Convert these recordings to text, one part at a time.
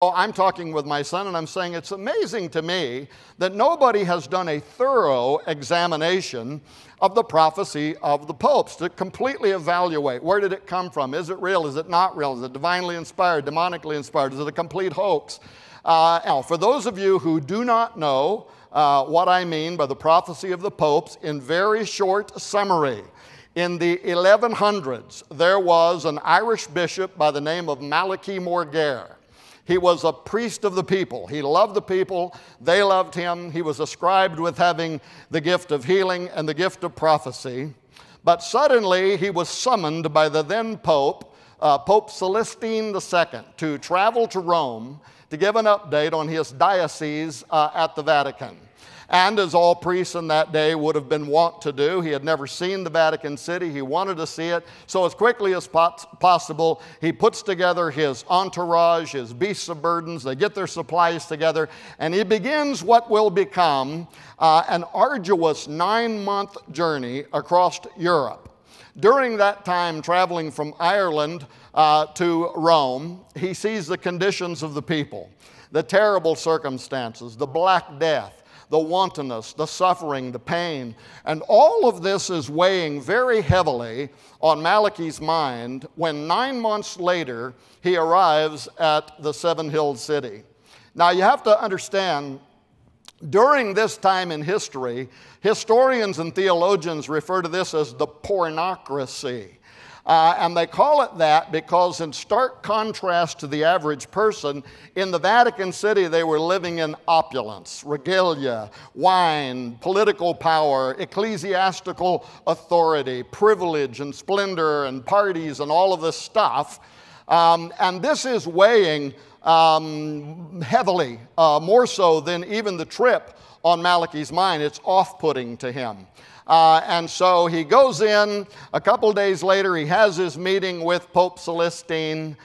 I'm talking with my son and I'm saying it's amazing to me that nobody has done a thorough examination of the prophecy of the popes to completely evaluate where did it come from? Is it real? Is it not real? Is it divinely inspired, demonically inspired? Is it a complete hoax? Now, for those of you who do not know what I mean by the prophecy of the popes, in very short summary, in the 1100s, there was an Irish bishop by the name of Malachy Morgair. He was a priest of the people. He loved the people. They loved him. He was ascribed with having the gift of healing and the gift of prophecy. But suddenly he was summoned by the then Pope, Pope Celestine II, to travel to Rome to give an update on his diocese at the Vatican. And as all priests in that day would have been wont to do, he had never seen the Vatican City. He wanted to see it. So as quickly as possible, he puts together his entourage, his beasts of burdens. They get their supplies together. And he begins what will become an arduous 9-month journey across Europe. During that time, traveling from Ireland to Rome, he sees the conditions of the people, the terrible circumstances, the Black Death, the wantonness, the suffering, the pain. And all of this is weighing very heavily on Malachy's mind when 9 months later he arrives at the Seven Hills City. Now you have to understand, during this time in history, historians and theologians refer to this as the pornocracy. And they call it that because, in stark contrast to the average person, in the Vatican City they were living in opulence, regalia, wine, political power, ecclesiastical authority, privilege and splendor and parties and all of this stuff. And this is weighing heavily, more so than even the trip, on Malachy's mind. It's off-putting to him. And so he goes in. A couple days later, he has his meeting with Pope Celestine.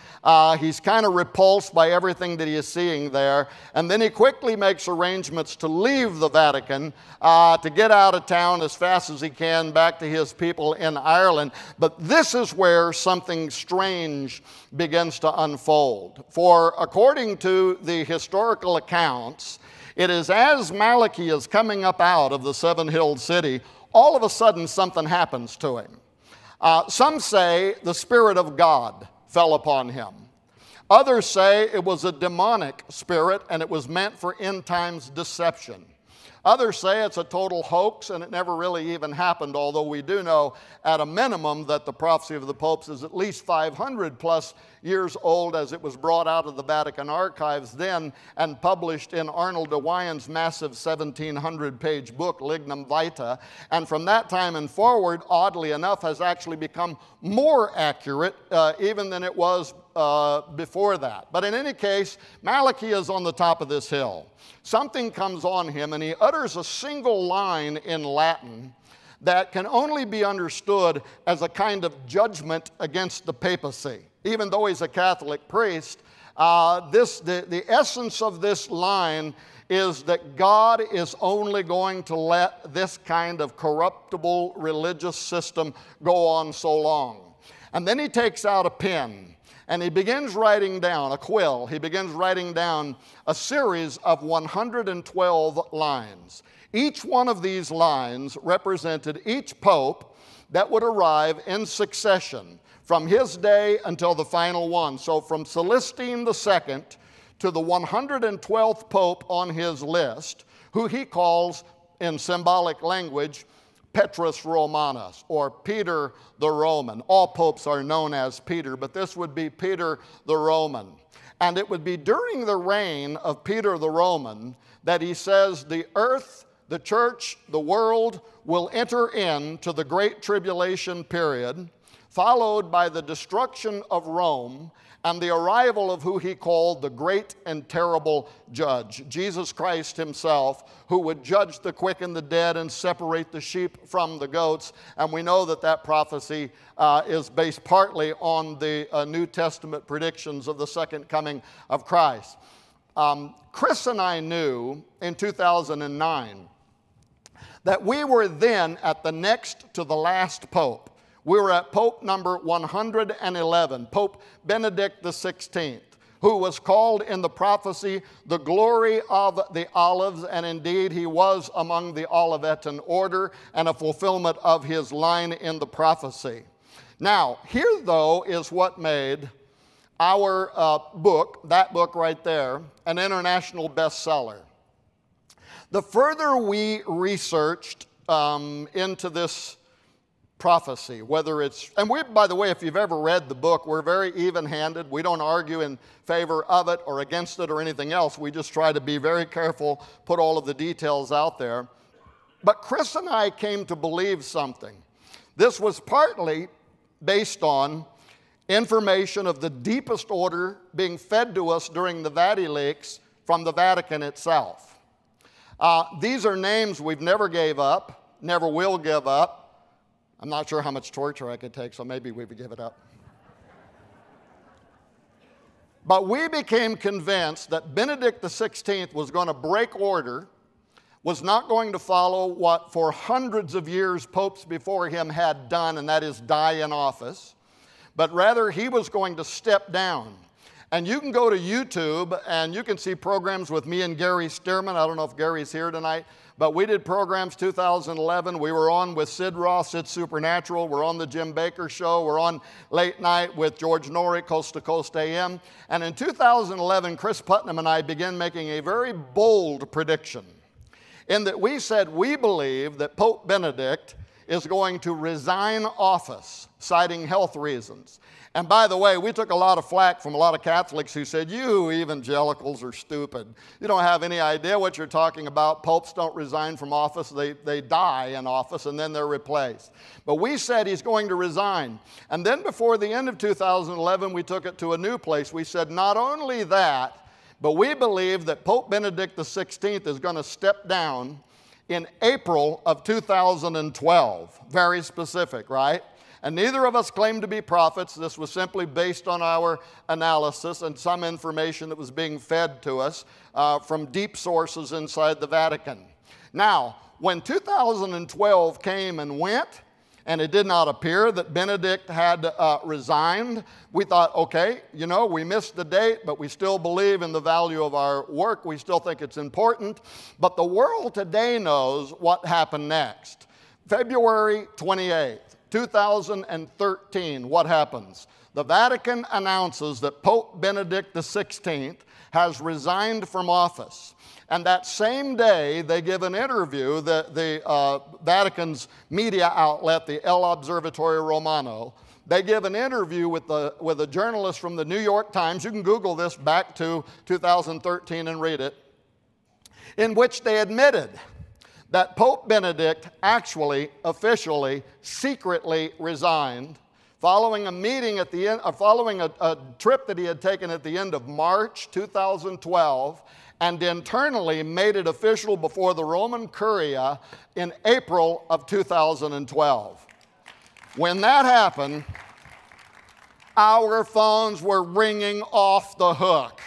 He's kind of repulsed by everything that he is seeing there. And then he quickly makes arrangements to leave the Vatican, to get out of town as fast as he can back to his people in Ireland. But this is where something strange begins to unfold. For according to the historical accounts, it is as Malachy is coming up out of the Seven Hills City, all of a sudden something happens to him. Some say the Spirit of God fell upon him. Others say it was a demonic spirit and it was meant for end times deception. Others say it's a total hoax and it never really even happened, although we do know at a minimum that the prophecy of the popes is at least 500 plus years old, as it was brought out of the Vatican archives then and published in Arnold de Wyon's massive 1,700-page book, Lignum Vitae. And from that time and forward, oddly enough, has actually become more accurate even than it was before that. But in any case, Malachy is on the top of this hill. Something comes on him and he utters a single line in Latin that can only be understood as a kind of judgment against the papacy. Even though he's a Catholic priest, the essence of this line is that God is only going to let this kind of corruptible religious system go on so long. And then he takes out a pen and he begins writing down, a quill, he begins writing down a series of 112 lines. Each one of these lines represented each pope that would arrive in succession from his day until the final one. So from Celestine II to the 112th pope on his list, who he calls, in symbolic language, Petrus Romanus, or Peter the Roman. All popes are known as Peter, but this would be Peter the Roman. And it would be during the reign of Peter the Roman that he says the earth, the church, the world will enter into the Great Tribulation period, followed by the destruction of Rome and the arrival of who he called the great and terrible judge, Jesus Christ himself, who would judge the quick and the dead and separate the sheep from the goats. And we know that that prophecy is based partly on the New Testament predictions of the second coming of Christ. Chris and I knew in 2009 that we were then at the next to the last pope. We were at Pope number 111, Pope Benedict XVI, who was called in the prophecy the glory of the olives, and indeed he was among the Olivetan order and a fulfillment of his line in the prophecy. Now, here though is what made our book, that book right there, an international bestseller. The further we researched into this prophecy, whether it's, and we, by the way, if you've ever read the book, we're very even-handed. We don't argue in favor of it or against it or anything else. We just try to be very careful, put all of the details out there. But Chris and I came to believe something. This was partly based on information of the deepest order being fed to us during the Vatican leaks from the Vatican itself. These are names we've never gave up, never will give up. I'm not sure how much torture I could take, so maybe we would give it up. But we became convinced that Benedict XVI was going to break order, was not going to follow what for hundreds of years popes before him had done, and that is die in office, but rather he was going to step down. And you can go to YouTube and you can see programs with me and Gary Stearman. I don't know if Gary's here tonight, but we did programs 2011. We were on with Sid Ross, It's Supernatural. We're on the Jim Baker Show. We're on Late Night with George Norrie, Coast to Coast AM. And in 2011, Chris Putnam and I began making a very bold prediction in that we said we believe that Pope Benedict is going to resign office, citing health reasons. And by the way, we took a lot of flack from a lot of Catholics who said, you evangelicals are stupid. You don't have any idea what you're talking about. Popes don't resign from office. They die in office and then they're replaced. But we said he's going to resign. And then before the end of 2011, we took it to a new place. We said not only that, but we believe that Pope Benedict XVI is going to step down in April of 2012. Very specific, right? And neither of us claimed to be prophets. This was simply based on our analysis and some information that was being fed to us from deep sources inside the Vatican. Now, when 2012 came and went, and it did not appear that Benedict had resigned, we thought, okay, you know, we missed the date, but we still believe in the value of our work. We still think it's important. But the world today knows what happened next. February 28th. 2013, what happens? The Vatican announces that Pope Benedict XVI has resigned from office. And that same day, they give an interview, the Vatican's media outlet, the El Observatorio Romano, they give an interview with a journalist from the New York Times. You can Google this back to 2013 and read it, in which they admitted that Pope Benedict actually, officially, secretly resigned following a meeting at the end, following a trip that he had taken at the end of March 2012, and internally made it official before the Roman Curia in April of 2012. When that happened, our phones were ringing off the hook.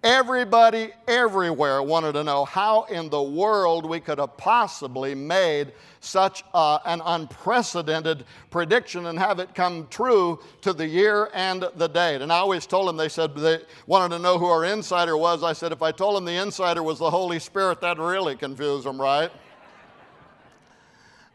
Everybody everywhere wanted to know how in the world we could have possibly made such an unprecedented prediction and have it come true to the year and the date. And I always told them, they said they wanted to know who our insider was. I said, if I told them the insider was the Holy Spirit, that'd really confuse them, right?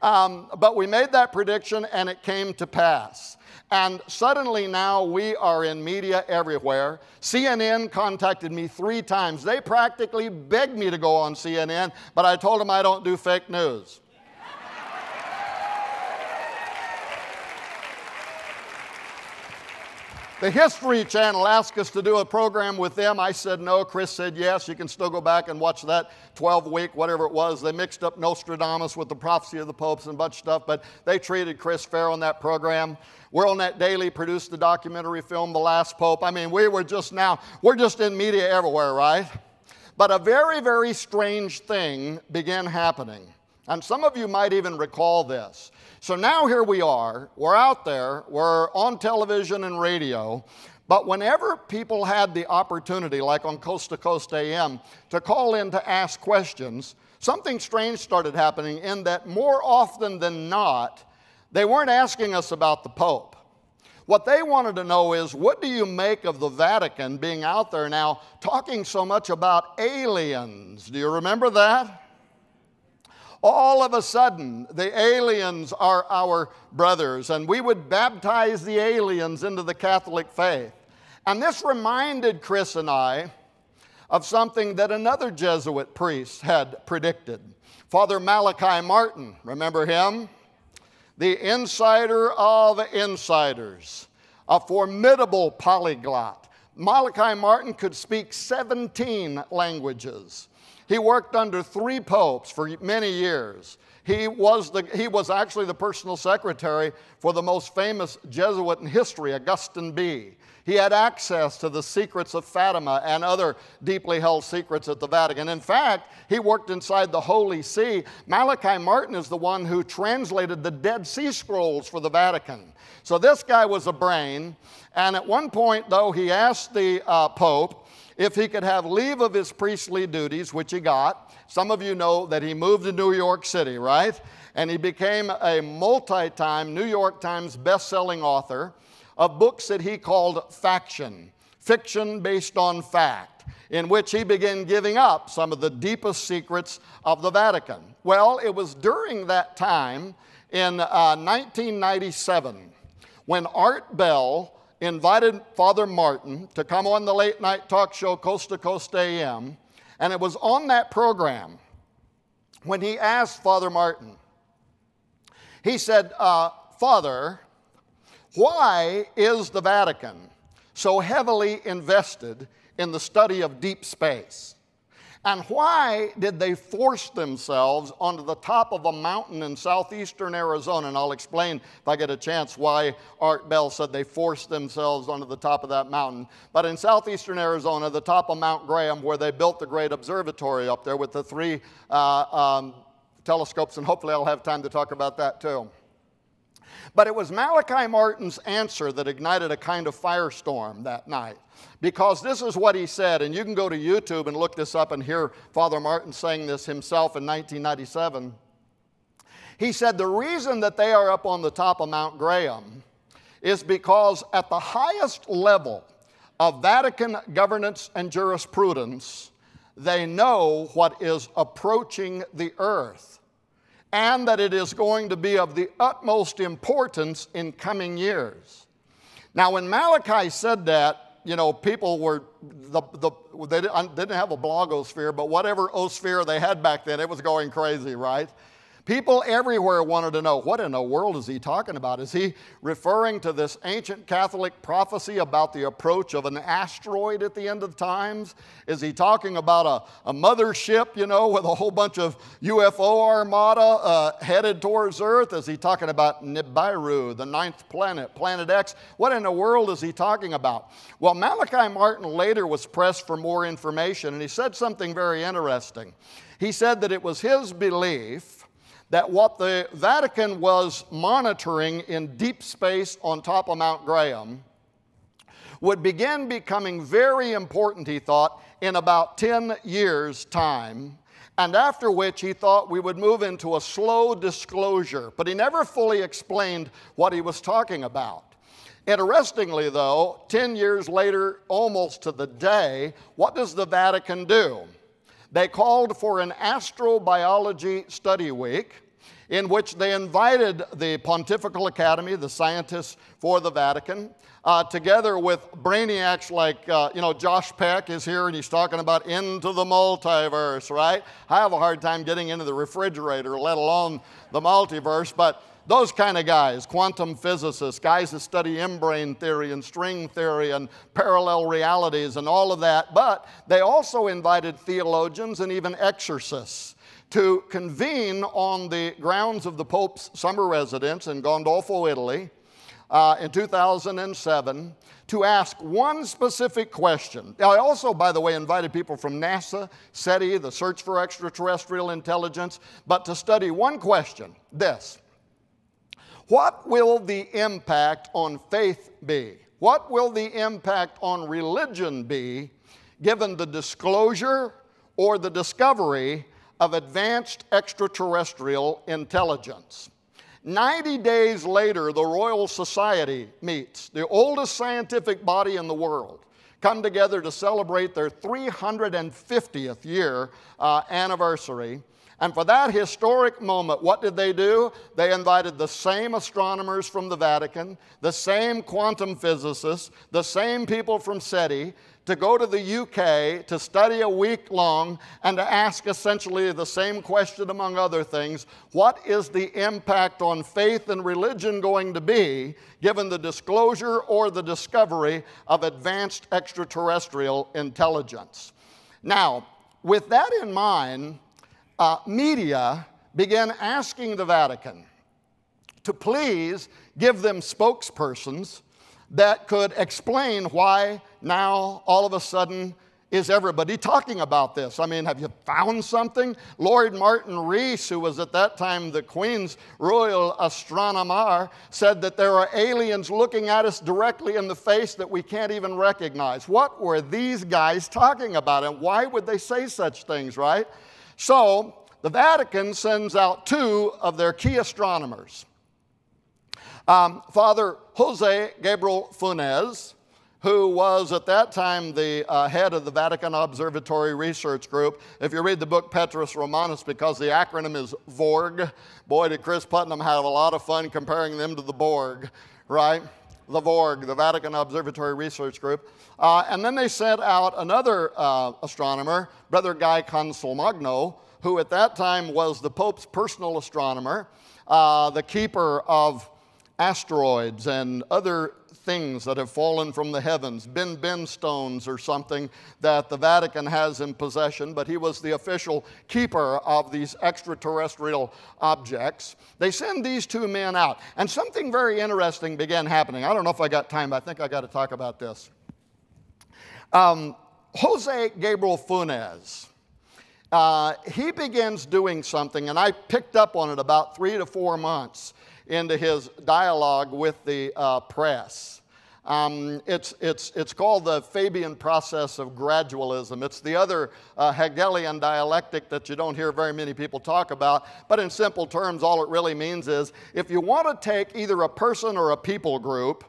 But we made that prediction and it came to pass. And suddenly now we are in media everywhere. CNN contacted me 3 times. They practically begged me to go on CNN, but I told them I don't do fake news. The History Channel asked us to do a program with them. I said no. Chris said yes. You can still go back and watch that 12-week, whatever it was. They mixed up Nostradamus with the prophecy of the popes and a bunch of stuff, but they treated Chris fair on that program. WorldNet Daily produced the documentary film, The Last Pope. I mean, we're just in media everywhere, right? But a very, very strange thing began happening. And some of you might even recall this. So now here we are, we're out there, we're on television and radio, but whenever people had the opportunity, like on Coast to Coast AM, to call in to ask questions, something strange started happening in that more often than not, they weren't asking us about the Pope. What they wanted to know is, what do you make of the Vatican being out there now talking so much about aliens? Do you remember that? All of a sudden, the aliens are our brothers, and we would baptize the aliens into the Catholic faith. And this reminded Chris and I of something that another Jesuit priest had predicted. Father Malachi Martin, remember him? The insider of insiders, a formidable polyglot. Malachi Martin could speak 17 languages. He worked under 3 popes for many years. He was actually the personal secretary for the most famous Jesuit in history, Augustine B. He had access to the secrets of Fatima and other deeply held secrets at the Vatican. In fact, he worked inside the Holy See. Malachi Martin is the one who translated the Dead Sea Scrolls for the Vatican. So this guy was a brain. And at one point, though, he asked the Pope if he could have leave of his priestly duties, which he got. Some of you know that he moved to New York City, right? And he became a multi-time New York Times best-selling author of books that he called Faction, fiction based on fact, in which he began giving up some of the deepest secrets of the Vatican. Well, it was during that time in 1997 when Art Bell invited Father Martin to come on the late night talk show Coast to Coast AM, and it was on that program when he asked Father Martin, he said, Father, why is the Vatican so heavily invested in the study of deep space? And why did they force themselves onto the top of a mountain in southeastern Arizona? And I'll explain, if I get a chance, why Art Bell said they forced themselves onto the top of that mountain. But in southeastern Arizona, the top of Mount Graham, where they built the great observatory up there with the 3 telescopes, and hopefully I'll have time to talk about that too. But it was Malachi Martin's answer that ignited a kind of firestorm that night. Because this is what he said, and you can go to YouTube and look this up and hear Father Martin saying this himself in 1997. He said the reason that they are up on the top of Mount Graham is because at the highest level of Vatican governance and jurisprudence, they know what is approaching the earth, and that it is going to be of the utmost importance in coming years. Now, when Malachi said that, you know, people were, they didn't have a blogosphere, but whatever osphere they had back then, it was going crazy, right? People everywhere wanted to know, what in the world is he talking about? Is he referring to this ancient Catholic prophecy about the approach of an asteroid at the end of times? Is he talking about a mothership, you know, with a whole bunch of UFO armada headed towards Earth? Is he talking about Nibiru, the 9th planet, Planet X? What in the world is he talking about? Well, Malachi Martin later was pressed for more information, and he said something very interesting. He said that it was his belief that what the Vatican was monitoring in deep space on top of Mount Graham would begin becoming very important, he thought, in about 10 years' time, and after which he thought we would move into a slow disclosure. But he never fully explained what he was talking about. Interestingly, though, 10 years later, almost to the day, what does the Vatican do? They called for an astrobiology study week in which they invited the Pontifical Academy, the scientists for the Vatican, together with brainiacs like, you know, Josh Peck is here and he's talking about into the multiverse, right? I have a hard time getting into the refrigerator, let alone the multiverse, but those kind of guys, quantum physicists, guys that study membrane theory and string theory and parallel realities and all of that. But they also invited theologians and even exorcists to convene on the grounds of the Pope's summer residence in Gandolfo, Italy, in 2007, to ask one specific question. I also, by the way, invited people from NASA, SETI, the Search for Extraterrestrial Intelligence, but to study one question, this. What will the impact on faith be? What will the impact on religion be given the disclosure or the discovery of advanced extraterrestrial intelligence? 90 days later, the Royal Society meets, the oldest scientific body in the world, come together to celebrate their 350th year anniversary. And for that historic moment, what did they do? They invited the same astronomers from the Vatican, the same quantum physicists, the same people from SETI to go to the UK to study a week long and to ask essentially the same question among other things: what is the impact on faith and religion going to be given the disclosure or the discovery of advanced extraterrestrial intelligence? Now, with that in mind, media began asking the Vatican to please give them spokespersons that could explain why now all of a sudden is everybody talking about this. I mean, have you found something? Lord Martin Rees, who was at that time the Queen's royal astronomer, said that there are aliens looking at us directly in the face that we can't even recognize. What were these guys talking about, and why would they say such things, right? So the Vatican sends out two of their key astronomers. Father Jose Gabriel Funes, who was at that time the head of the Vatican Observatory Research Group. If you read the book Petrus Romanus, because the acronym is VORG, boy, did Chris Putnam have a lot of fun comparing them to the Borg, right? The VORG, the Vatican Observatory Research Group. And then they sent out another astronomer, Brother Guy Consolmagno, who at that time was the Pope's personal astronomer, the keeper of asteroids and other things that have fallen from the heavens, bin stones or something that the Vatican has in possession, but he was the official keeper of these extraterrestrial objects. They send these two men out, and something very interesting began happening. I don't know if I got time, but I think I got to talk about this. Jose Gabriel Funes, he begins doing something, and I picked up on it about 3 to 4 months into his dialogue with the press. It's called the Fabian process of gradualism. It's the other Hegelian dialectic that you don't hear very many people talk about, but in simple terms, all it really means is if you want to take either a person or a people group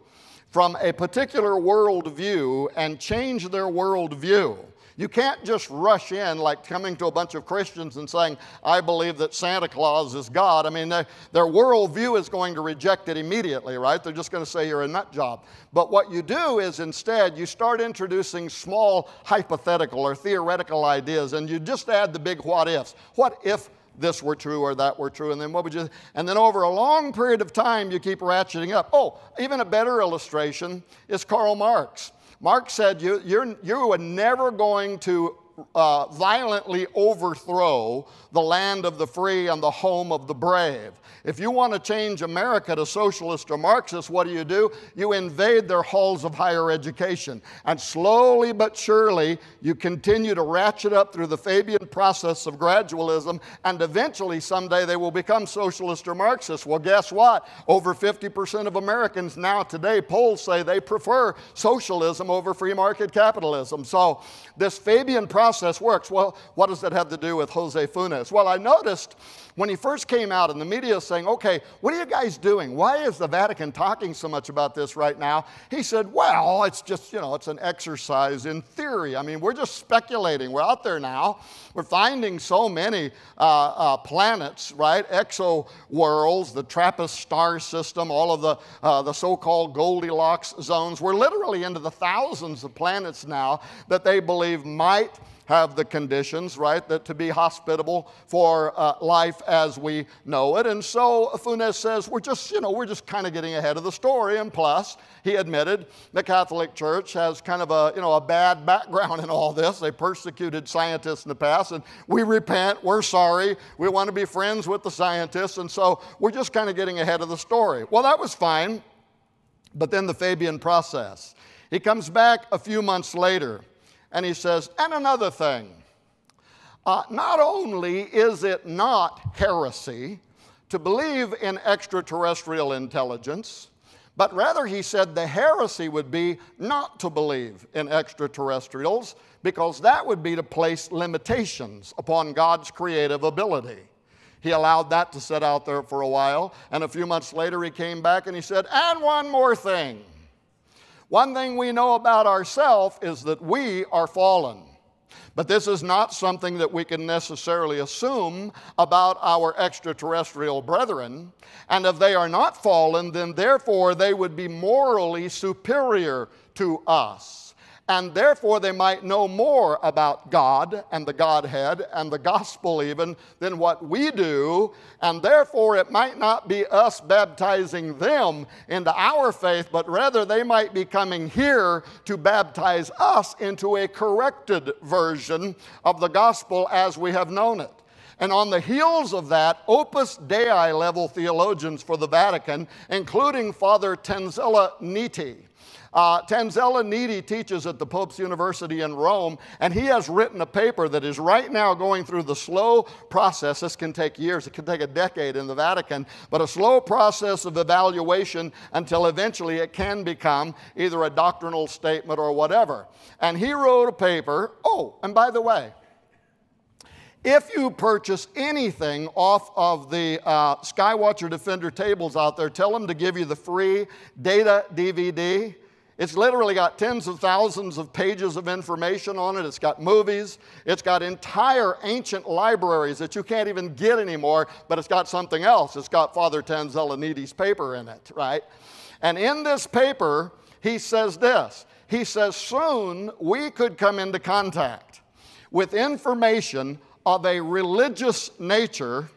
from a particular worldview and change their worldview, you can't just rush in like coming to a bunch of Christians and saying, I believe that Santa Claus is God. I mean, their worldview is going to reject it immediately, right? They're just going to say you're a nut job. But what you do is instead you start introducing small hypothetical or theoretical ideas, and you just add the big what ifs. What if this were true or that were true? And then what would you, and then over a long period of time you keep ratcheting up. Oh, even a better illustration is Karl Marx. Marx said you are never going to violently overthrow the land of the free and the home of the brave. If you want to change America to socialist or Marxist, what do? You invade their halls of higher education. And slowly but surely, you continue to ratchet up through the Fabian process of gradualism, and eventually someday they will become socialist or Marxist. Well, guess what? Over 50% of Americans now today, polls say they prefer socialism over free market capitalism. So this Fabian process works. Well, what does that have to do with Jose Funes? Well, I noticed when he first came out and the media is saying, okay, what are you guys doing? Why is the Vatican talking so much about this right now? He said, well, it's just, it's an exercise in theory. I mean, we're just speculating. We're out there now. We're finding so many planets, right? Exo-worlds, the TRAPPIST star system, all of the so-called Goldilocks zones. We're literally into the thousands of planets now that they believe might have the conditions, right, that to be hospitable for life as we know it. And so Funes says, we're just kind of getting ahead of the story. And plus, he admitted the Catholic Church has kind of a bad background in all this. They persecuted scientists in the past, and we repent, we're sorry, we want to be friends with the scientists, and so we're just kind of getting ahead of the story. Well, that was fine, but then the Fabian process. He comes back a few months later, and he says, and another thing, not only is it not heresy to believe in extraterrestrial intelligence, but rather, he said, the heresy would be not to believe in extraterrestrials, because that would be to place limitations upon God's creative ability. He allowed that to sit out there for a while, and a few months later he came back and he said, and one more thing. One thing we know about ourselves is that we are fallen. But this is not something that we can necessarily assume about our extraterrestrial brethren. And if they are not fallen, then therefore they would be morally superior to us. And therefore they might know more about God and the Godhead and the gospel even than what we do. And therefore it might not be us baptizing them into our faith, but rather they might be coming here to baptize us into a corrected version of the gospel as we have known it. And on the heels of that, Opus Dei level theologians for the Vatican, including Father Tanzella Nitti. Tanzella Nitti teaches at the Pope's University in Rome, and he has written a paper that is right now going through the slow process. This can take years. It can take a decade in the Vatican, but a slow process of evaluation until eventually it can become either a doctrinal statement or whatever. And he wrote a paper. Oh, and by the way, if you purchase anything off of the Skywatcher Defender tables out there, tell them to give you the free data DVD. It's literally got tens of thousands of pages of information on it. It's got movies. It's got entire ancient libraries that you can't even get anymore, but it's got something else. It's got Father Tanzella Nitti's paper in it, right? And in this paper, he says this. He says, soon we could come into contact with information of a religious nature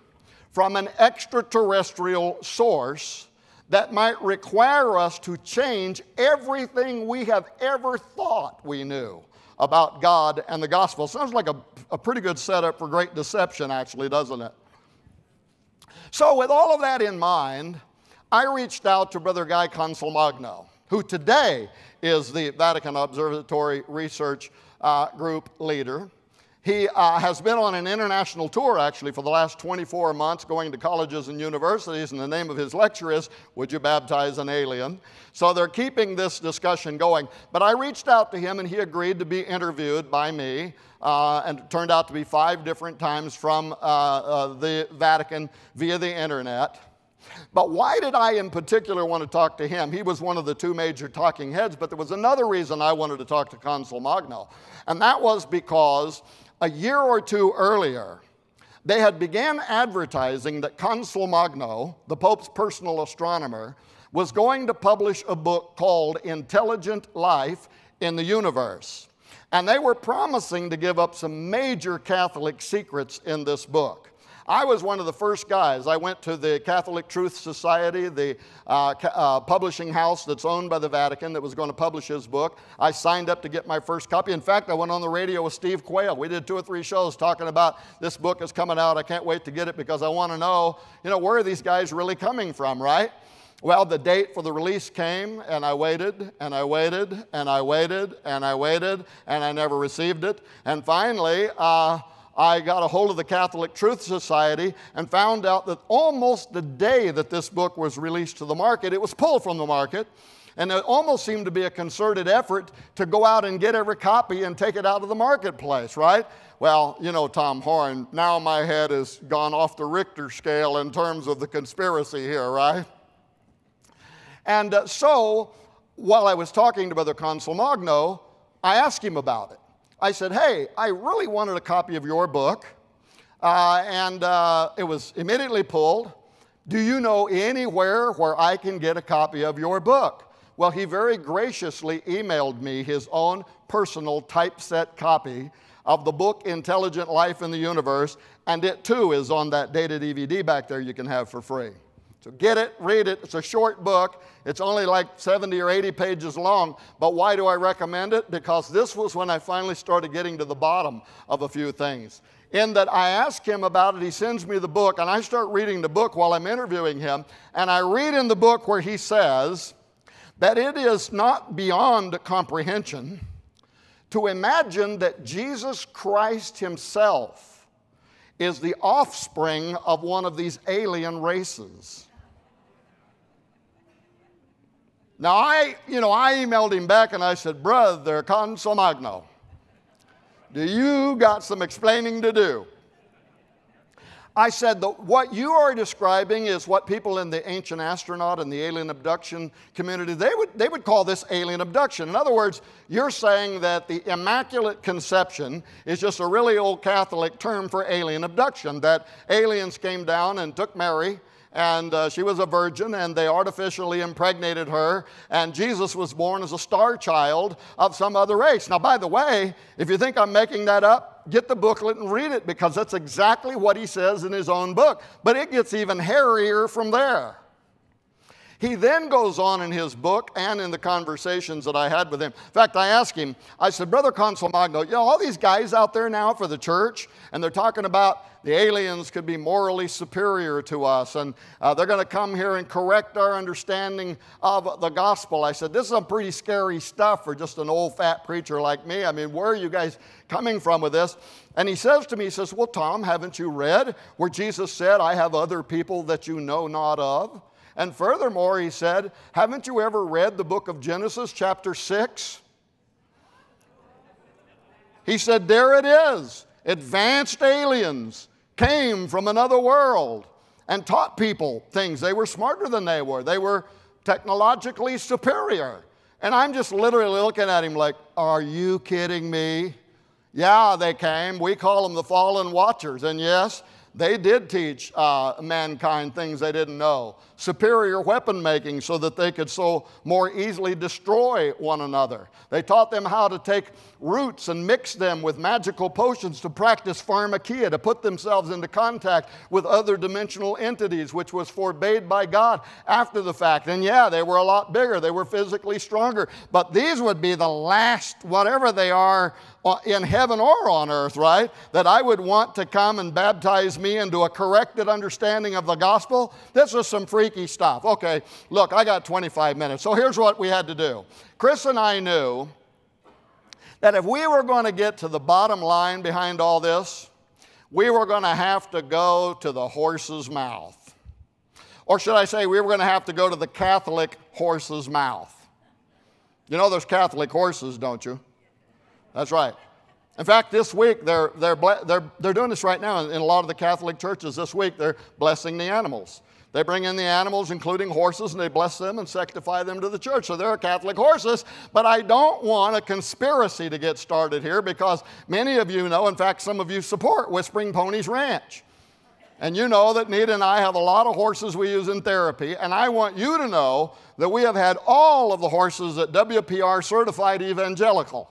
from an extraterrestrial source that might require us to change everything we have ever thought we knew about God and the gospel. Sounds like a pretty good setup for great deception, actually, doesn't it? So with all of that in mind, I reached out to Brother Guy Consolmagno, who today is the Vatican Observatory Research Group leader. He has been on an international tour, actually, for the last 24 months, going to colleges and universities, and the name of his lecture is, Would You Baptize an Alien? So they're keeping this discussion going. But I reached out to him, and he agreed to be interviewed by me, and it turned out to be 5 different times from the Vatican via the internet. But why did I in particular want to talk to him? He was one of the 2 major talking heads, but there was another reason I wanted to talk to Consolmagno, and that was because a year or 2 earlier, they had began advertising that Consolmagno, the Pope's personal astronomer, was going to publish a book called Intelligent Life in the Universe. And they were promising to give up some major Catholic secrets in this book. I was one of the first guys. I went to the Catholic Truth Society, the publishing house that's owned by the Vatican that was going to publish his book. I signed up to get my first copy. In fact, I went on the radio with Steve Quayle. We did 2 or 3 shows talking about this book is coming out. I can't wait to get it because I want to know, where are these guys really coming from, right? Well, the date for the release came, and I waited, and I waited, and I waited, and I waited, and I never received it. And finally, I got a hold of the Catholic Truth Society and found out that almost the day that this book was released to the market, it was pulled from the market. And it almost seemed to be a concerted effort to go out and get every copy and take it out of the marketplace, right? Well, Tom Horn, now my head has gone off the Richter scale in terms of the conspiracy here, right? And so, while I was talking to Brother Consolmagno, I asked him about it. I said, hey, I really wanted a copy of your book, and it was immediately pulled. Do you know anywhere where I can get a copy of your book? Well, he very graciously emailed me his own personal typeset copy of the book Intelligent Life in the Universe, and it too is on that data DVD back there you can have for free. So get it, read it. It's a short book. It's only like 70 or 80 pages long. But why do I recommend it? Because this was when I finally started getting to the bottom of a few things. In that I ask him about it, he sends me the book, and I start reading the book while I'm interviewing him. And I read in the book where he says that it is not beyond comprehension to imagine that Jesus Christ himself is the offspring of one of these alien races. Now, I emailed him back and I said, Brother Consolmagno, do you got some explaining to do? I said that what you are describing is what people in the ancient astronaut and the alien abduction community, they would call this alien abduction. In other words, you're saying that the Immaculate Conception is just a really old Catholic term for alien abduction, that aliens came down and took Mary, and she was a virgin, and they artificially impregnated her, and Jesus was born as a star child of some other race. Now, by the way, if you think I'm making that up, get the booklet and read it, because that's exactly what he says in his own book. But it gets even hairier from there. He then goes on in his book and in the conversations that I had with him. In fact, I asked him, I said, Brother Consul Magno, you know, all these guys out there now for the church, and they're talking about the aliens could be morally superior to us, and they're going to come here and correct our understanding of the gospel. I said, this is some pretty scary stuff for just an old fat preacher like me. I mean, where are you guys coming from with this? And he says to me, he says, well, Tom, haven't you read where Jesus said, I have other people that you know not of? And furthermore, he said, haven't you ever read the book of Genesis, chapter 6? He said, there it is. Advanced aliens came from another world and taught people things. They were smarter than they were. They were technologically superior. And I'm just literally looking at him like, are you kidding me? Yeah, they came. We call them the fallen watchers. And yes, they did teach mankind things they didn't know. Superior weapon making so that they could so more easily destroy one another. They taught them how to take roots and mix them with magical potions to practice pharmakia, to put themselves into contact with other dimensional entities, which was forbade by God after the fact. And yeah, they were a lot bigger. They were physically stronger. But these would be the last, whatever they are, in heaven or on earth, right? That I would want to come and baptize me into a corrected understanding of the gospel. This is some freaky stuff. Okay, look, I got 25 minutes. So here's what we had to do. Chris and I knew that if we were going to get to the bottom line behind all this, we were going to have to go to the horse's mouth. Or should I say, we were going to have to go to the Catholic horse's mouth. You know there's Catholic horses, don't you? That's right. In fact, this week, they're doing this right now in a lot of the Catholic churches. This week, they're blessing the animals. They bring in the animals, including horses, and they bless them and sanctify them to the church. So they're Catholic horses. But I don't want a conspiracy to get started here, because many of you know, in fact, some of you support Whispering Ponies Ranch. And you know that Nita and I have a lot of horses we use in therapy. And I want you to know that we have had all of the horses at WPR Certified Evangelical.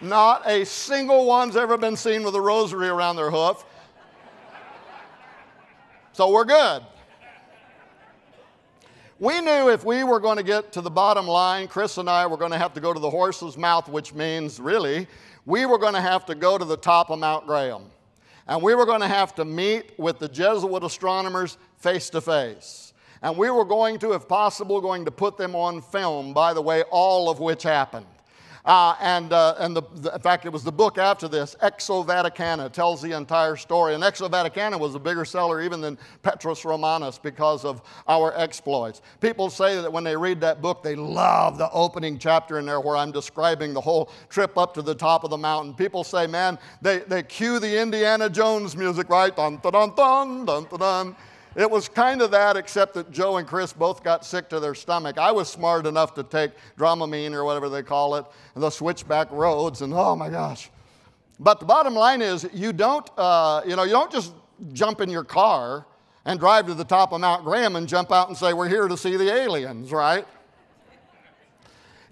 Not a single one's ever been seen with a rosary around their hoof. So we're good. We knew if we were going to get to the bottom line, Chris and I were going to have to go to the horse's mouth, which means, really, we were going to have to go to the top of Mount Graham. And we were going to have to meet with the Jesuit astronomers face to face. And we were going to, if possible, going to put them on film, by the way, all of which happened. In fact, it was the book after this, Exo Vaticana, tells the entire story. And Exo Vaticana was a bigger seller even than Petrus Romanus because of our exploits. People say that when they read that book, they love the opening chapter in there where I'm describing the whole trip up to the top of the mountain. People say, man, they cue the Indiana Jones music, right? Dun, dun, dun, dun, dun, dun, dun. It was kind of that, except that Joe and Chris both got sick to their stomach. I was smart enough to take Dramamine or whatever they call it, and the switchback roads, and oh my gosh. But the bottom line is, you don't just jump in your car and drive to the top of Mount Graham and jump out and say, we're here to see the aliens, right?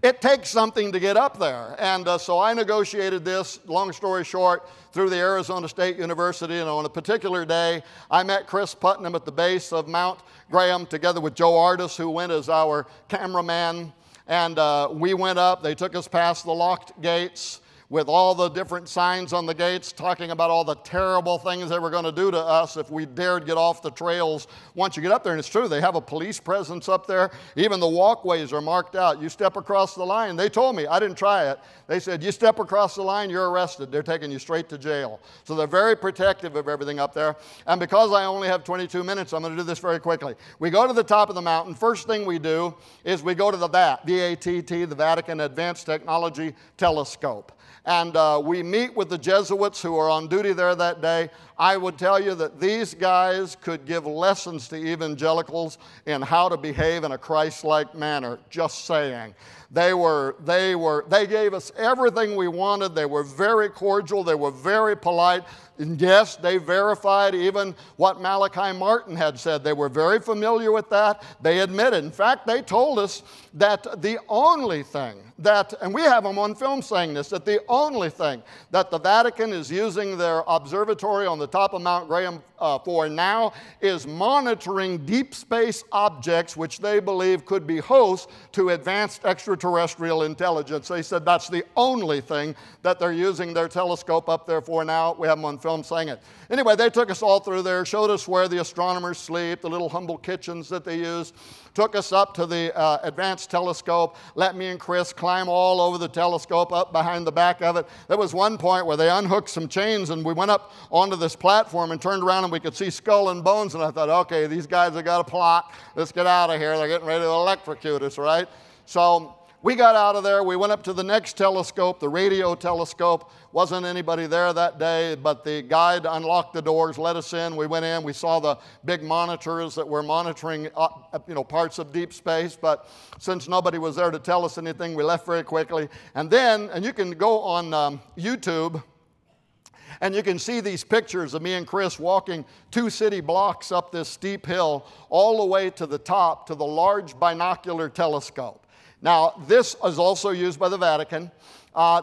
It takes something to get up there. And so I negotiated this, long story short, through the Arizona State University. And on a particular day, I met Chris Putnam at the base of Mount Graham together with Joe Artis, who went as our cameraman. And we went up. They took us past the locked gates with all the different signs on the gates talking about all the terrible things they were going to do to us if we dared get off the trails once you get up there. And it's true, they have a police presence up there. Even the walkways are marked out. You step across the line. They told me, I didn't try it. They said, you step across the line, you're arrested. They're taking you straight to jail. So they're very protective of everything up there. And because I only have 22 minutes, I'm going to do this very quickly. We go to the top of the mountain. First thing we do is we go to the VATT, the Vatican Advanced Technology Telescope. And we meet with the Jesuits who are on duty there that day. I would tell you that these guys could give lessons to evangelicals in how to behave in a Christ-like manner. Just saying. They gave us everything we wanted. They were very cordial. They were very polite. And yes, they verified even what Malachi Martin had said. They were very familiar with that. They admitted. In fact, they told us that the only thing that, and we have them on film saying this, that the only thing that the Vatican is using their observatory on the top of Mount Graham for now is monitoring deep space objects which they believe could be hosts to advanced extraterrestrial intelligence. They said that's the only thing that they're using their telescope up there for now. We have them on film saying it. Anyway, they took us all through there, showed us where the astronomers sleep, the little humble kitchens that they use, took us up to the advanced telescope, let me and Chris climb all over the telescope up behind the back of it. There was one point where they unhooked some chains and we went up onto this platform and turned around and we could see skull and bones, and I thought, okay, these guys have got a plot. Let's get out of here. They're getting ready to electrocute us, right? So we got out of there. We went up to the next telescope, the radio telescope. Wasn't anybody there that day, but the guide unlocked the doors, let us in. We went in. We saw the big monitors that were monitoring parts of deep space. But since nobody was there to tell us anything, we left very quickly. And then, and you can go on YouTube, and you can see these pictures of me and Chris walking 2 city blocks up this steep hill all the way to the top to the large binocular telescope. Now, this is also used by the Vatican.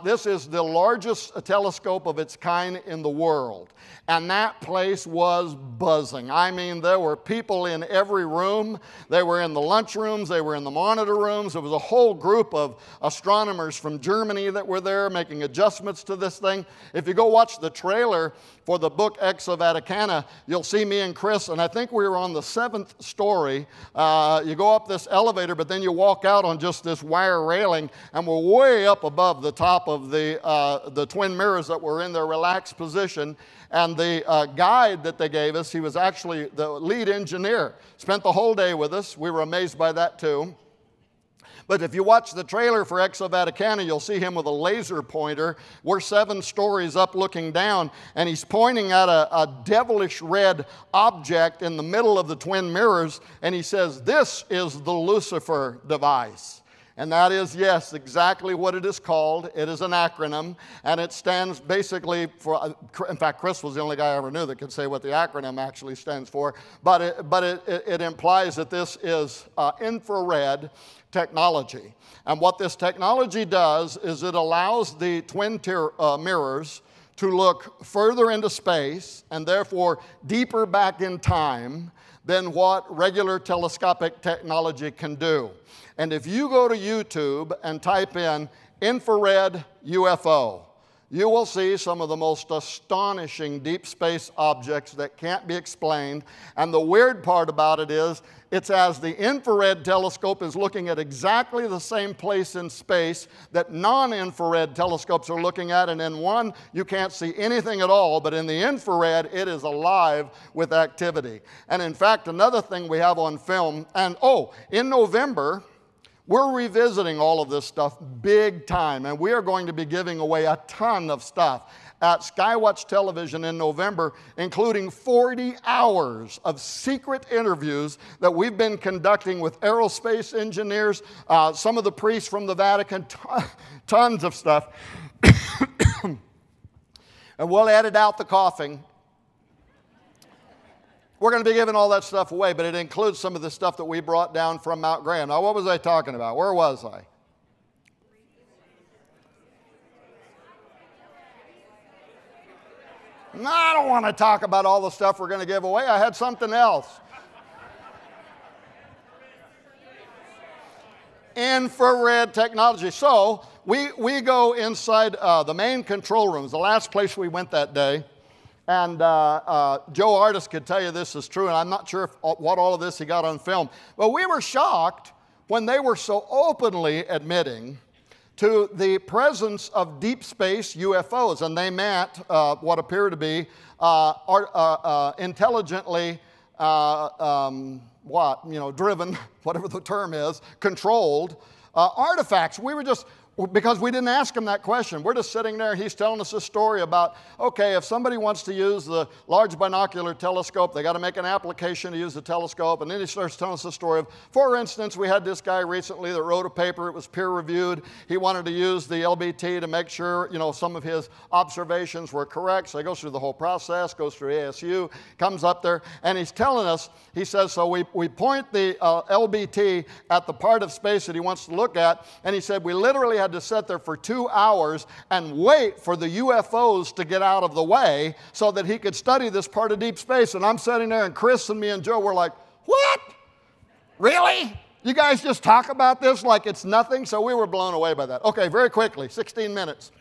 This is the largest telescope of its kind in the world. And that place was buzzing. I mean, there were people in every room. They were in the lunch rooms. They were in the monitor rooms. There was a whole group of astronomers from Germany that were there making adjustments to this thing. If you go watch the trailer for the book Ex Vaticana, you'll see me and Chris, and I think we were on the 7th story. You go up this elevator, but then you walk out on just this wire railing, and we're way up above the top of the twin mirrors that were in their relaxed position. And the guide that they gave us, he was actually the lead engineer, spent the whole day with us. We were amazed by that too. But if you watch the trailer for Ex Vaticana, you'll see him with a laser pointer. We're 7 stories up looking down, and he's pointing at a devilish red object in the middle of the twin mirrors, and he says, "This is the Lucifer device." And that is, yes, exactly what it is called. It is an acronym, and it stands basically for, in fact, Chris was the only guy I ever knew that could say what the acronym actually stands for, but it implies that this is infrared technology. And what this technology does is it allows the twin mirrors to look further into space and therefore deeper back in time than what regular telescopic technology can do. And if you go to YouTube and type in infrared UFO, you will see some of the most astonishing deep space objects that can't be explained. And the weird part about it is, it's as the infrared telescope is looking at exactly the same place in space that non-infrared telescopes are looking at. And in one, you can't see anything at all, but in the infrared, it is alive with activity. And in fact, another thing we have on film, and in November, we're revisiting all of this stuff big time, and we are going to be giving away a ton of stuff at Skywatch Television in November, including 40 hours of secret interviews that we've been conducting with aerospace engineers, some of the priests from the Vatican, tons of stuff. And we'll edit out the coughing. We're going to be giving all that stuff away, but it includes some of the stuff that we brought down from Mount Graham. Now, what was I talking about? Where was I? No, I don't want to talk about all the stuff we're going to give away. I had something else. Infrared technology. So we go inside the main control rooms, the last place we went that day. And Joe Artis could tell you this is true, and I'm not sure what all of this he got on film. But we were shocked when they were so openly admitting to the presence of deep space UFOs. And they meant what appear to be intelligently driven, whatever the term is, controlled artifacts. We were just, Because we didn't ask him that question. We're just sitting there and he's telling us a story about, okay, if somebody wants to use the large binocular telescope, they got to make an application to use the telescope. And then he starts telling us a story of, for instance, we had this guy recently that wrote a paper. It was peer reviewed. He wanted to use the LBT to make sure, some of his observations were correct. So he goes through the whole process, goes through ASU, comes up there, and he's telling us, he says, so we point the LBT at the part of space that he wants to look at, and he said we literally had to sit there for 2 hours and wait for the UFOs to get out of the way so that he could study this part of deep space. And I'm sitting there, and Chris and me and Joe were like, what? Really? You guys just talk about this like it's nothing? So we were blown away by that. Okay, very quickly, 16 minutes.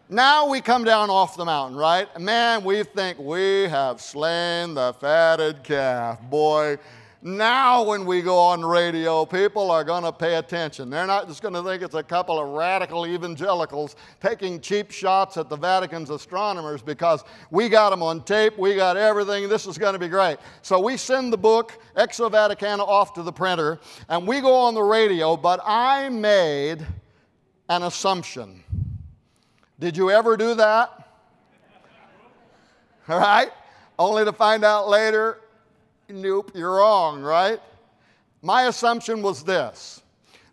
Now we come down off the mountain, right? Man, we think we have slain the fatted calf. Boy, now when we go on radio, people are going to pay attention. They're not just going to think it's a couple of radical evangelicals taking cheap shots at the Vatican's astronomers because we got them on tape, we got everything, this is going to be great. So we send the book, Exo Vaticana, off to the printer, and we go on the radio, but I made an assumption. Did you ever do that? All right? Only to find out later, nope, you're wrong, right? My assumption was this.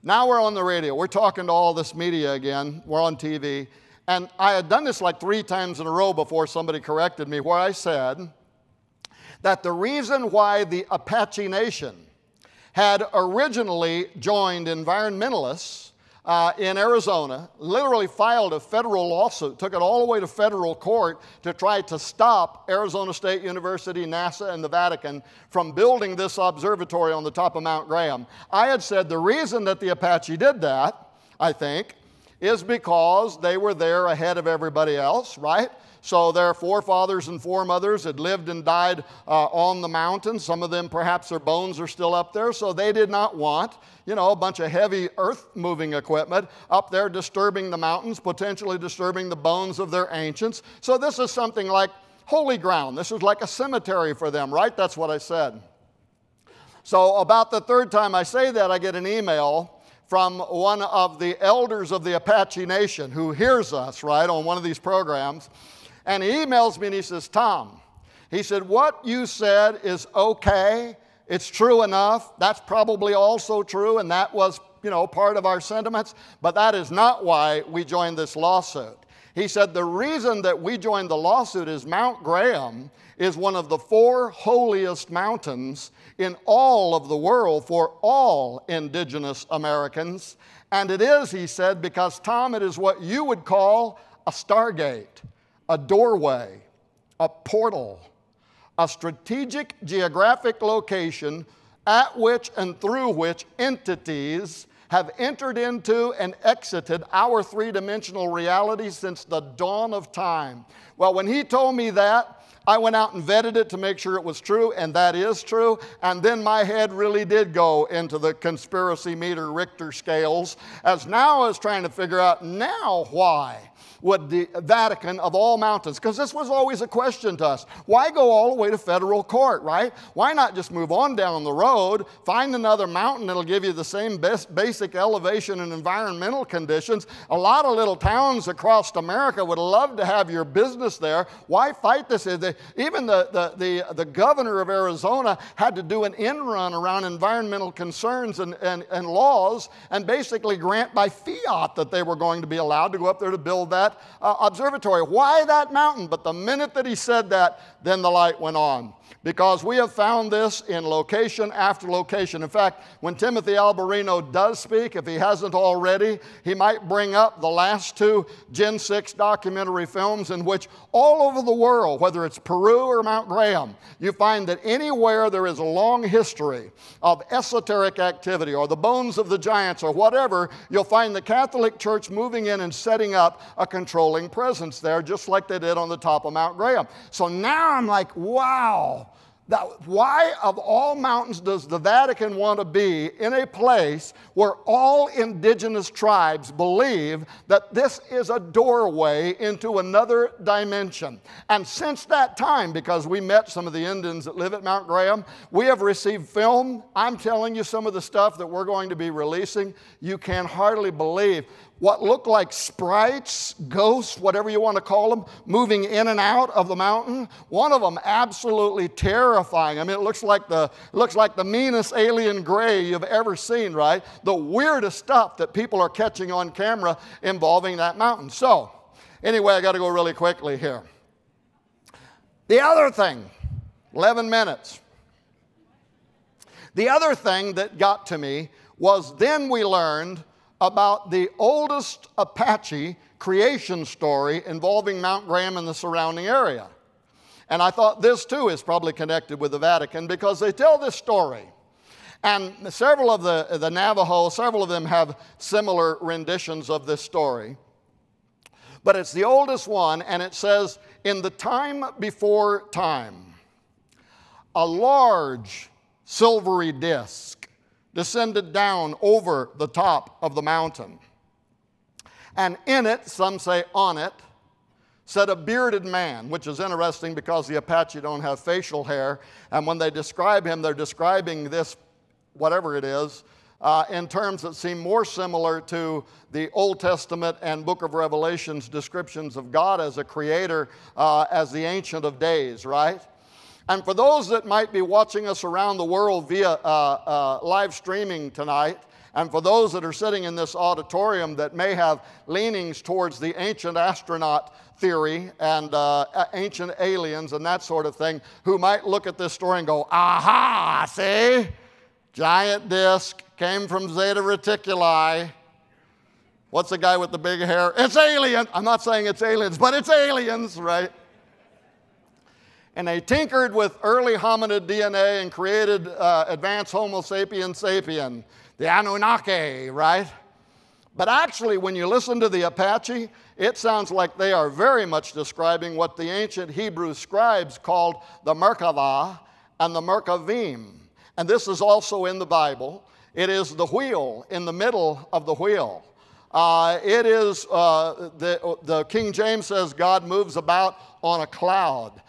Now we're on the radio. We're talking to all this media again. We're on TV. And I had done this like 3 times in a row before somebody corrected me, where I said that the reason why the Apache Nation had originally joined environmentalists in Arizona, literally filed a federal lawsuit, took it all the way to federal court to try to stop Arizona State University, NASA, and the Vatican from building this observatory on the top of Mount Graham. I had said the reason that the Apache did that, I think, is because they were there ahead of everybody else, right? So their forefathers and foremothers had lived and died on the mountain. Some of them, perhaps their bones are still up there. So they did not want, a bunch of heavy earth-moving equipment up there disturbing the mountains, potentially disturbing the bones of their ancients. So this is something like holy ground. This is like a cemetery for them, right? That's what I said. So about the 3rd time I say that, I get an email from one of the elders of the Apache Nation who hears us, right, on one of these programs. And he emails me and he says, Tom, he said, what you said is okay. It's true enough. That's probably also true, and that was, part of our sentiments. But that is not why we joined this lawsuit. He said the reason that we joined the lawsuit is Mount Graham is one of the 4 holiest mountains in all of the world for all indigenous Americans. And it is, he said, because, Tom, it is what you would call a stargate, a doorway, a portal, a strategic geographic location at which and through which entities have entered into and exited our 3-dimensional reality since the dawn of time. Well, when he told me that, I went out and vetted it to make sure it was true, and that is true. And then my head really did go into the conspiracy meter Richter scales, as now I was trying to figure out now why would the Vatican of all mountains, because this was always a question to us, why go all the way to federal court, right? Why not just move on down the road, find another mountain that'll give you the same basic elevation and environmental conditions? A lot of little towns across America would love to have your business there. Why fight this? Even the governor of Arizona had to do an in-run around environmental concerns and laws and basically grant by fiat that they were going to be allowed to go up there to build that observatory. Why that mountain? But the minute that he said that, then the light went on. Because we have found this in location after location. In fact, when Timothy Alberino does speak, if he hasn't already, he might bring up the last 2 Gen 6 documentary films in which all over the world, whether it's Peru or Mount Graham, you find that anywhere there is a long history of esoteric activity or the bones of the giants or whatever, you'll find the Catholic Church moving in and setting up a controlling presence there, just like they did on the top of Mount Graham. So now I'm like, wow. Why, of all mountains, does the Vatican want to be in a place where all indigenous tribes believe that this is a doorway into another dimension? And since that time, because we met some of the Indians that live at Mount Graham, we have received film. I'm telling you, some of the stuff that we're going to be releasing, you can hardly believe. What look like sprites, ghosts, whatever you want to call them, moving in and out of the mountain. One of them absolutely terrifying. I mean, it looks like the meanest alien gray you've ever seen, right? The weirdest stuff that people are catching on camera involving that mountain. So, anyway, I got to go really quickly here. The other thing, 11 minutes. The other thing that got to me was then we learned about the oldest Apache creation story involving Mount Graham and the surrounding area. And I thought this too is probably connected with the Vatican because they tell this story. And several of the Navajo, several of them have similar renditions of this story. But it's the oldest one, and it says, in the time before time, a large silvery disk descended down over the top of the mountain. And in it, some say on it, sat a bearded man, which is interesting because the Apache don't have facial hair. And when they describe him, they're describing this, whatever it is, in terms that seem more similar to the Old Testament and Book of Revelation's descriptions of God as a creator, as the Ancient of Days, right? And for those that might be watching us around the world via live streaming tonight, and for those that are sitting in this auditorium that may have leanings towards the ancient astronaut theory and ancient aliens and that sort of thing, who might look at this story and go, aha, see? Giant disk, came from Zeta Reticuli. What's the guy with the big hair? It's alien. I'm not saying it's aliens, but it's aliens, right? And they tinkered with early hominid DNA and created advanced Homo sapiens sapien, the Anunnaki, right? But actually, when you listen to the Apache, it sounds like they are very much describing what the ancient Hebrew scribes called the Merkavah and the Merkavim. And this is also in the Bible. It is the wheel in the middle of the wheel. It is, the King James says God moves about on a cloud.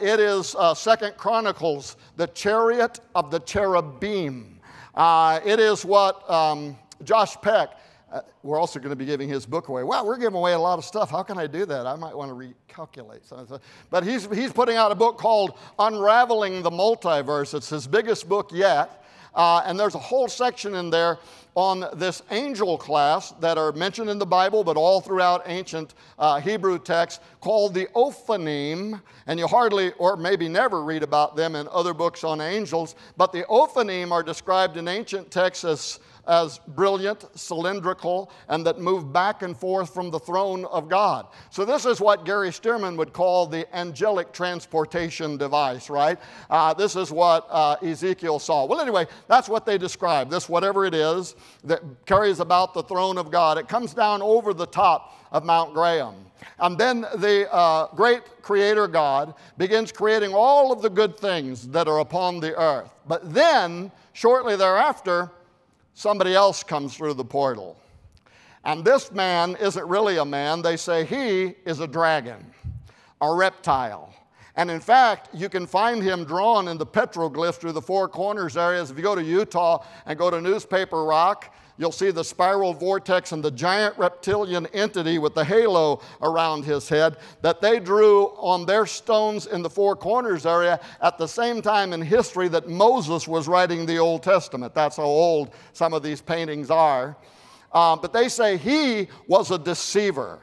It is 2 Chronicles, the chariot of the cherubim. It is what Josh Peck, we're also going to be giving his book away. Wow, we're giving away a lot of stuff. How can I do that? I might want to recalculate something. But he's putting out a book called Unraveling the Multiverse. It's his biggest book yet. And there's a whole section in there on this angel class that are mentioned in the Bible, but all throughout ancient Hebrew texts, called the Ophanim. And you hardly, or maybe never, read about them in other books on angels. But the Ophanim are described in ancient texts as brilliant, cylindrical, and that move back and forth from the throne of God. So this is what Gary Stearman would call the angelic transportation device, right? This is what Ezekiel saw. Well, anyway, that's what they describe. This, whatever it is, that carries about the throne of God. It comes down over the top of Mount Graham. And then the great creator God begins creating all of the good things that are upon the earth. But then, shortly thereafter, somebody else comes through the portal. And this man isn't really a man. They say he is a dragon, a reptile. And in fact, you can find him drawn in the petroglyph through the Four Corners areas. If you go to Utah and go to Newspaper Rock, you'll see the spiral vortex and the giant reptilian entity with the halo around his head that they drew on their stones in the Four Corners area at the same time in history that Moses was writing the Old Testament. That's how old some of these paintings are. But they say he was a deceiver.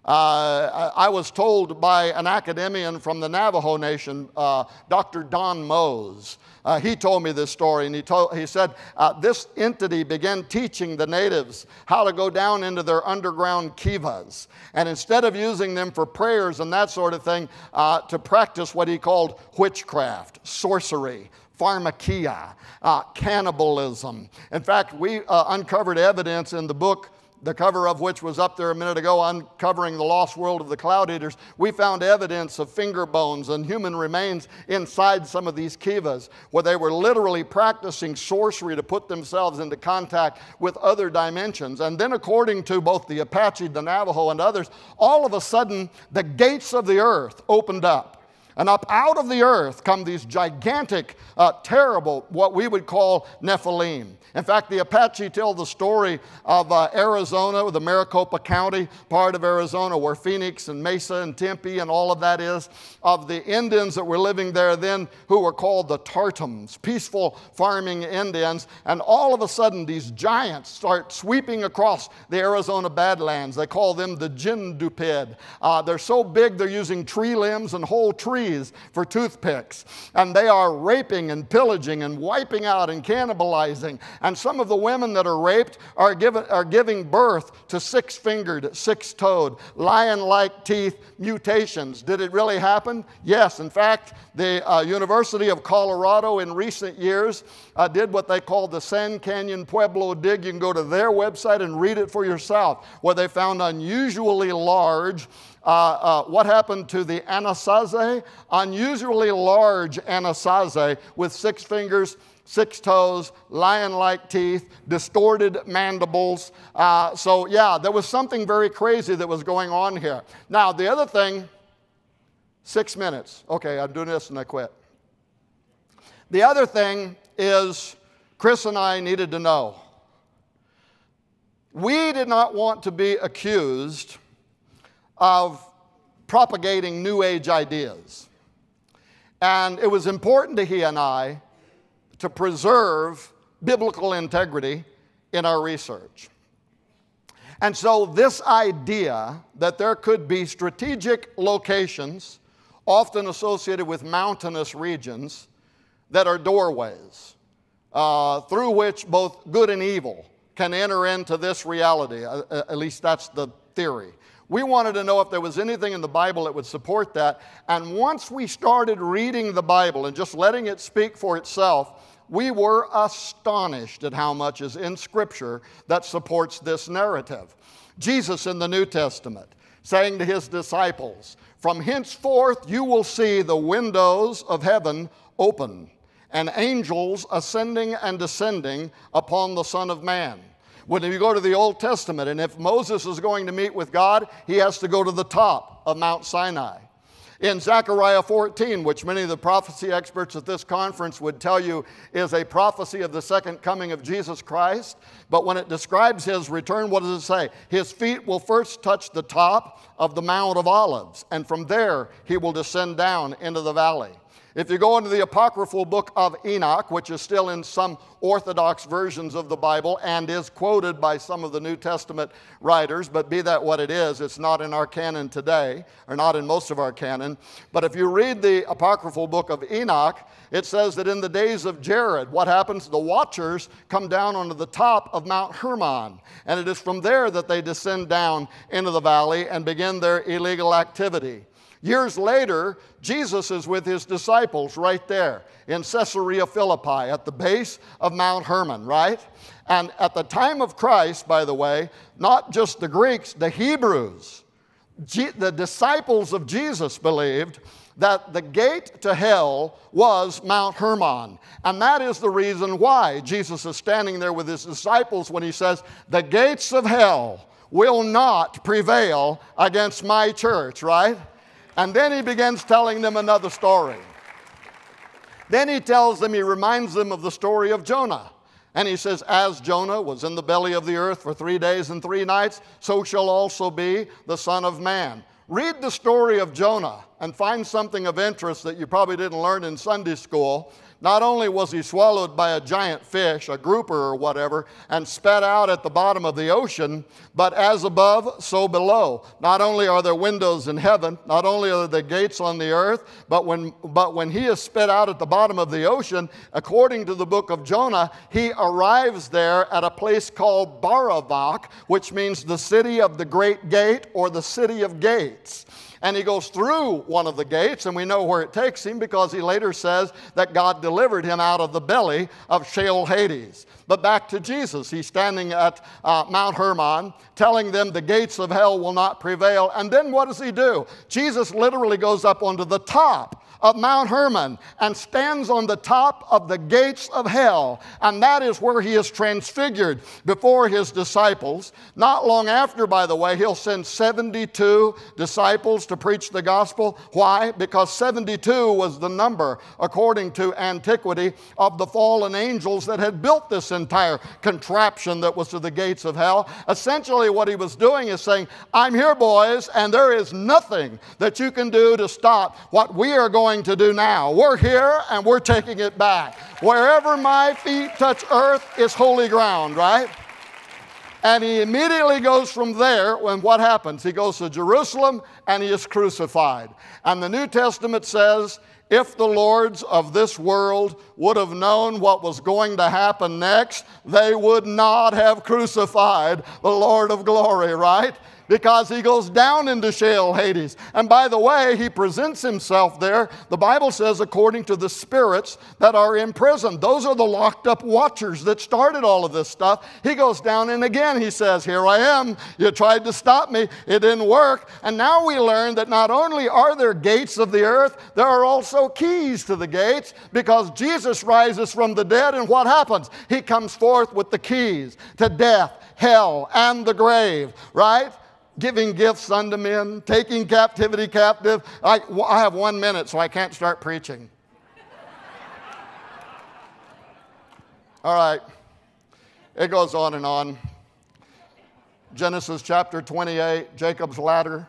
I was told by an academician from the Navajo Nation, Dr. Don Mose. He told me this story, and he said this entity began teaching the natives how to go down into their underground kivas. And instead of using them for prayers and that sort of thing, to practice what he called witchcraft, sorcery, pharmakia, cannibalism. In fact, we uncovered evidence in the book the cover of which was up there a minute ago, Uncovering the Lost World of the Cloud Eaters, we found evidence of finger bones and human remains inside some of these kivas, where they were literally practicing sorcery to put themselves into contact with other dimensions. And then, according to both the Apache, the Navajo, and others, all of a sudden, the gates of the earth opened up. And up out of the earth come these gigantic, terrible, what we would call Nephilim. In fact, the Apache tell the story of Arizona, the Maricopa County part of Arizona, where Phoenix and Mesa and Tempe and all of that is, of the Indians that were living there then, who were called the Tartums, peaceful farming Indians. And all of a sudden, these giants start sweeping across the Arizona Badlands. They call them the Jindupid. They're so big, they're using tree limbs and whole trees for toothpicks. And they are raping and pillaging and wiping out and cannibalizing. And some of the women that are raped are giving birth to six-fingered, six-toed, lion-like teeth mutations. Did it really happen? Yes. In fact, the University of Colorado in recent years did what they call the San Canyon Pueblo dig. You can go to their website and read it for yourself, where they found unusually large what happened to the Anasazi? Unusually large Anasazi with six fingers, six toes, lion-like teeth, distorted mandibles. So yeah, there was something very crazy that was going on here. Now, the other thing, 6 minutes. Okay, I'm doing this and I quit. The other thing is Chris and I needed to know. We did not want to be accused of propagating New Age ideas. And it was important to he and I to preserve biblical integrity in our research. And so this idea that there could be strategic locations, often associated with mountainous regions, that are doorways through which both good and evil can enter into this reality. At least that's the theory. We wanted to know if there was anything in the Bible that would support that. And once we started reading the Bible and just letting it speak for itself, we were astonished at how much is in Scripture that supports this narrative. Jesus in the New Testament saying to his disciples, "From henceforth you will see the windows of heaven open, and angels ascending and descending upon the Son of Man." When you go to the Old Testament, and if Moses is going to meet with God, he has to go to the top of Mount Sinai. In Zechariah 14, which many of the prophecy experts at this conference would tell you is a prophecy of the second coming of Jesus Christ, but when it describes his return, what does it say? His feet will first touch the top of the Mount of Olives, and from there he will descend down into the valley. If you go into the apocryphal book of Enoch, which is still in some Orthodox versions of the Bible and is quoted by some of the New Testament writers, but be that what it is, it's not in our canon today, or not in most of our canon. But if you read the apocryphal book of Enoch, it says that in the days of Jared, what happens? The watchers come down onto the top of Mount Hermon, and it is from there that they descend down into the valley and begin their illegal activity. Years later, Jesus is with his disciples right there in Caesarea Philippi at the base of Mount Hermon, right? And at the time of Christ, by the way, not just the Greeks, the Hebrews, the disciples of Jesus believed that the gate to hell was Mount Hermon. And that is the reason why Jesus is standing there with his disciples when he says, "The gates of hell will not prevail against my church," right? And then he begins telling them another story. Then he tells them, he reminds them of the story of Jonah. And he says, "As Jonah was in the belly of the earth for 3 days and 3 nights, so shall also be the Son of Man." Read the story of Jonah and find something of interest that you probably didn't learn in Sunday school. Not only was he swallowed by a giant fish, a grouper or whatever, and spat out at the bottom of the ocean, but as above, so below. Not only are there windows in heaven, not only are there gates on the earth, but when he is spit out at the bottom of the ocean, according to the book of Jonah, he arrives there at a place called Baravak, which means the city of the great gate or the city of gates. And he goes through one of the gates, and we know where it takes him because he later says that God delivered him out of the belly of Sheol Hades. But back to Jesus. He's standing at Mount Hermon, telling them the gates of hell will not prevail. And then what does he do? Jesus literally goes up onto the top of Mount Hermon and stands on the top of the gates of hell. And that is where he is transfigured before his disciples. Not long after, by the way, he'll send 72 disciples to preach the gospel. Why? Because 72 was the number, according to antiquity, of the fallen angels that had built this entire contraption that was to the gates of hell. Essentially what he was doing is saying, I'm here, boys, and there is nothing that you can do to stop what we are going to do now. We're here and we're taking it back. Wherever my feet touch earth is holy ground, right? And he immediately goes from there, when what happens? He goes to Jerusalem and he is crucified. And the New Testament says, if the lords of this world would have known what was going to happen next, they would not have crucified the Lord of glory, right? Because he goes down into Sheol Hades. And by the way, he presents himself there, the Bible says, according to the spirits that are in prison. Those are the locked up watchers that started all of this stuff. He goes down and again he says, here I am. You tried to stop me. It didn't work. And now we learn that not only are there gates of the earth, there are also keys to the gates, because Jesus rises from the dead, and what happens? He comes forth with the keys to death, hell, and the grave, right? Giving gifts unto men, taking captivity captive. I have 1 minute, so I can't start preaching. All right. It goes on and on. Genesis chapter 28, Jacob's ladder.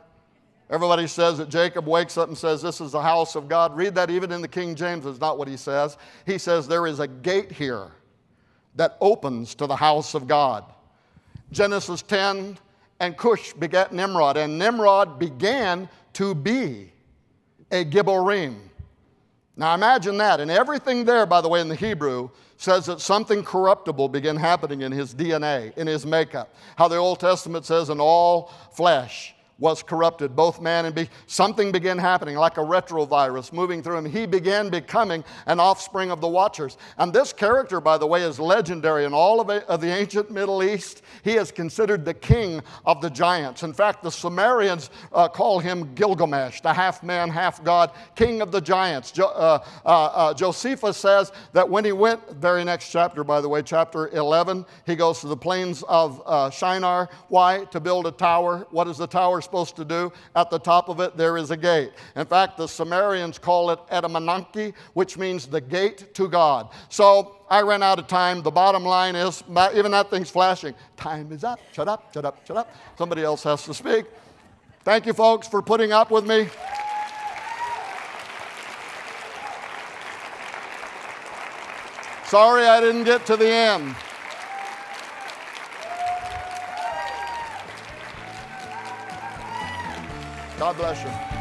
Everybody says that Jacob wakes up and says, this is the house of God. Read that even in the King James. It's not what he says. He says there is a gate here that opens to the house of God. Genesis 10, and Cush begat Nimrod, and Nimrod began to be a Gibborim. Now imagine that. And everything there, by the way, in the Hebrew, says that something corruptible began happening in his DNA, in his makeup. How the Old Testament says, in all flesh was corrupted, both man and beast. Something began happening, like a retrovirus moving through him. He began becoming an offspring of the Watchers. And this character, by the way, is legendary in all of the ancient Middle East. He is considered the king of the giants. In fact, the Sumerians call him Gilgamesh, the half-man, half-god, king of the giants. Josephus says that when he went, very next chapter, by the way, chapter 11, he goes to the plains of Shinar. Why? To build a tower. What is the tower supposed to do? At the top of it, there is a gate. In fact, the Sumerians call it Edamananki, which means the gate to God. So I ran out of time. The bottom line is, even that thing's flashing. Time is up. Shut up, shut up, shut up. Somebody else has to speak. Thank you, folks, for putting up with me. Sorry I didn't get to the end. God bless you.